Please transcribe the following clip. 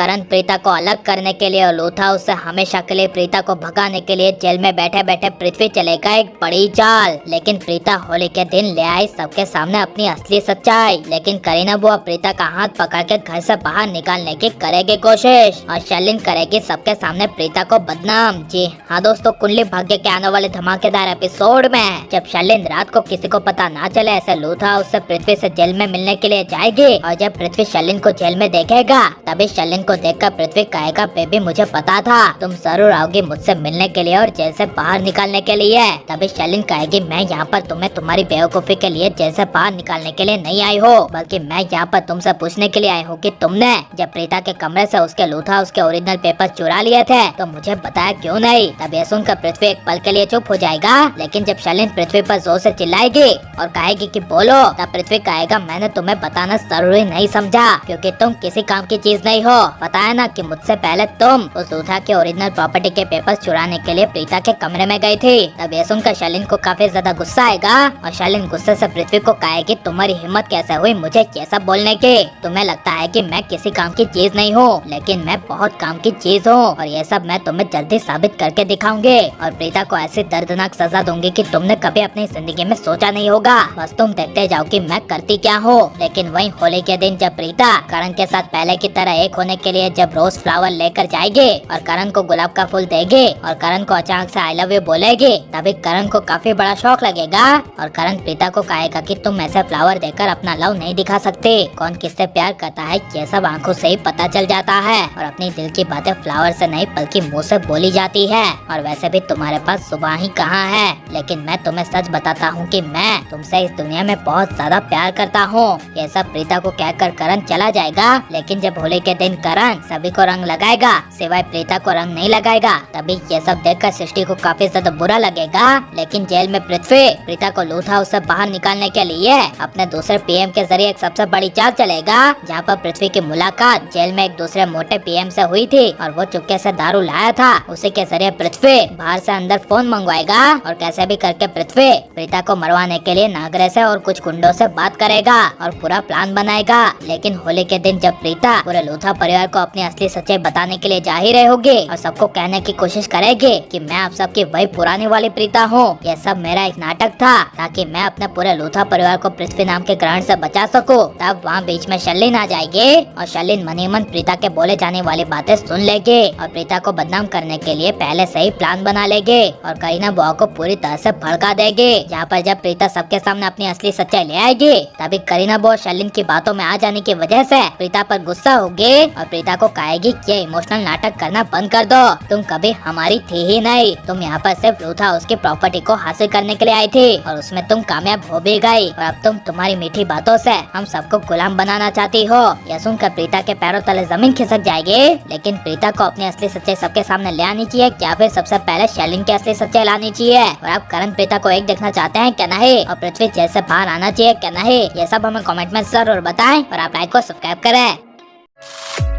करण प्रीता को अलग करने के लिए और लूथा उससे हमेशा के लिए प्रीता को भगाने के लिए जेल में बैठे बैठे पृथ्वी चलेगा एक बड़ी चाल। लेकिन प्रीता होली के दिन ले आई सबके सामने अपनी असली सच्चाई। लेकिन करीना बुआ प्रीता का हाथ पकड़ के घर से बाहर निकालने की करेगी कोशिश और शर्लिन करेगी सबके सामने प्रीता को बदनाम। जी हाँ दोस्तों, कुंडली भाग्य के आने वाले धमाकेदार एपिसोड में जब शर्लिन रात को किसी को पता ना चले ऐसे लूथा उससे पृथ्वी से जेल में मिलने के लिए जाएगी और जब पृथ्वी शर्लिन को जेल में देखेगा तभी शर्लिन को देखकर पृथ्वी कहेगा बेबी मुझे पता था तुम जरूर आओगी मुझसे मिलने के लिए और जेल से बाहर निकालने के लिए। तभी शर्लिन कहेगी मैं यहाँ पर तुम्हें तुम्हारी बेवकूफी के लिए जेल से बाहर निकालने के लिए नहीं आई हो, बल्कि मैं यहाँ पर तुमसे पूछने के लिए आई हूँ कि तुमने जब प्रीता के कमरे से उसके लूथा उसके ओरिजिनल पेपर चुरा लिए थे तो मुझे बताया क्यों नहीं। तब ये सुनकर पृथ्वी एक पल के लिए चुप हो जाएगा। लेकिन जब शर्लिन पृथ्वी पर जोर से चिल्लाएगी और कहेगी कि बोलो, तब पृथ्वी कहेगा मैंने तुम्हें बताना जरूरी नहीं समझा क्योंकि तुम किसी काम की चीज नहीं हो। पता है ना कि मुझसे पहले तुम उस लूथा के ओरिजिनल प्रॉपर्टी के पेपर्स चुराने के लिए प्रीता के कमरे में गई थी। तब ये सुनकर शर्लिन को काफी ज्यादा गुस्सा आएगा और शर्लिन गुस्से से पृथ्वी को कहेगी तुम्हारी हिम्मत कैसे हुई मुझे ये सब बोलने की। तुम्हें लगता है कि मैं किसी काम की चीज नहीं हूँ, लेकिन मैं बहुत काम की चीज हूँ और ये सब मैं तुम्हें जल्दी साबित करके दिखाऊंगी और प्रीता को ऐसी दर्दनाक सजा दूंगी कि तुमने कभी अपनी जिंदगी में सोचा नहीं होगा। बस तुम देखते जाओ कि मैं करती क्या हूँ। लेकिन वही होली के दिन जब प्रीता करण के साथ पहले की तरह एक होने के लिए जब रोज फ्लावर लेकर जाएगी और करण को गुलाब का फूल देगी और करण को अचानक से आई लव यू बोलेगी, तभी करण को काफी बड़ा शौक लगेगा और करण प्रीता को कहेगा कि तुम ऐसे फ्लावर देकर अपना लव नहीं दिखा सकते। कौन किससे प्यार करता है ये सब आंखों से ही पता चल जाता है और अपनी दिल की बातें फ्लावर से नहीं बल्कि मुंह से बोली जाती है। और वैसे भी तुम्हारे पास सुबह ही कहाँ है, लेकिन मैं तुम्हें सच बताता हूँ कि मैं तुमसे इस दुनिया में बहुत ज्यादा प्यार करता हूँ। ये सब प्रीता को कहकर करण चला जाएगा। लेकिन जब होली के दिन करण सभी को रंग लगाएगा सिवाय प्रीता को रंग नहीं लगाएगा। तभी ये सब देखकर सृष्टि को काफी ज्यादा बुरा लगेगा। लेकिन जेल में पृथ्वी प्रीता को लूथा उससे बाहर निकालने के लिए अपने दूसरे पीएम के जरिए एक सबसे बड़ी चाल चलेगा, जहाँ पर पृथ्वी की मुलाकात जेल में एक दूसरे मोटे पीएम से हुई थी और वो चुपके से दारू लाया था। उसी के जरिए पृथ्वी बाहर से अंदर फोन मंगवाएगा और कैसे भी करके पृथ्वी प्रीता को मरवाने के लिए नागरे से और कुछ गुंडों से बात करेगा और पूरा प्लान बनाएगा। लेकिन होली के दिन जब प्रीता पूरे लूथा परिवार को अपनी असली सच्चाई बताने के लिए जा ही रहे होगी और सबको कहने की कोशिश करेगी कि मैं आप सबकी वही पुरानी वाली प्रीता हूँ, यह सब मेरा एक नाटक था ताकि मैं अपने पूरे लूथा परिवार को पृथ्वी नाम के ग्रहण से बचा सकूं। तब वहाँ बीच में शर्लिन आ जाएगी और शर्लिन मन ही मन प्रीता के बोले जाने वाली बातें सुन लेगी और प्रीता को बदनाम करने के लिए पहले से ही प्लान बना लेगी और करीना बुआ को पूरी तरह से भड़का देगी। जहाँ पर जब प्रीता सबके सामने अपनी असली सच्चाई ले आएगी तभी करीना बुआ शर्लिन की बातों में आ जाने की वजह से प्रीता पर गुस्सा होगी और प्रीता को कहेगी कि इमोशनल नाटक करना बंद कर दो, तुम कभी हमारी थी ही नहीं, तुम यहाँ पर सिर्फ लूथा उसकी प्रॉपर्टी को हासिल करने के लिए आई थी और उसमें तुम कामयाब हो भी गई और अब तुम तुम्हारी मीठी बातों से हम सबको गुलाम बनाना चाहती हो। यह सुनकर प्रीता के पैरों तले जमीन खिसक जाएगी। लेकिन प्रीता को अपनी असली सच्चाई सबके सामने ले आनी चाहिए या फिर सबसे पहले शर्लिन की असली सच्चाई लानी चाहिए और आप करण प्रीता को एक देखना चाहते हैं क्या नहीं और पृथ्वी जेल से बाहर आना चाहिए क्या नहीं, ये सब हमें कमेंट में जरूर बताएं और आप लाइक को सब्सक्राइब करें।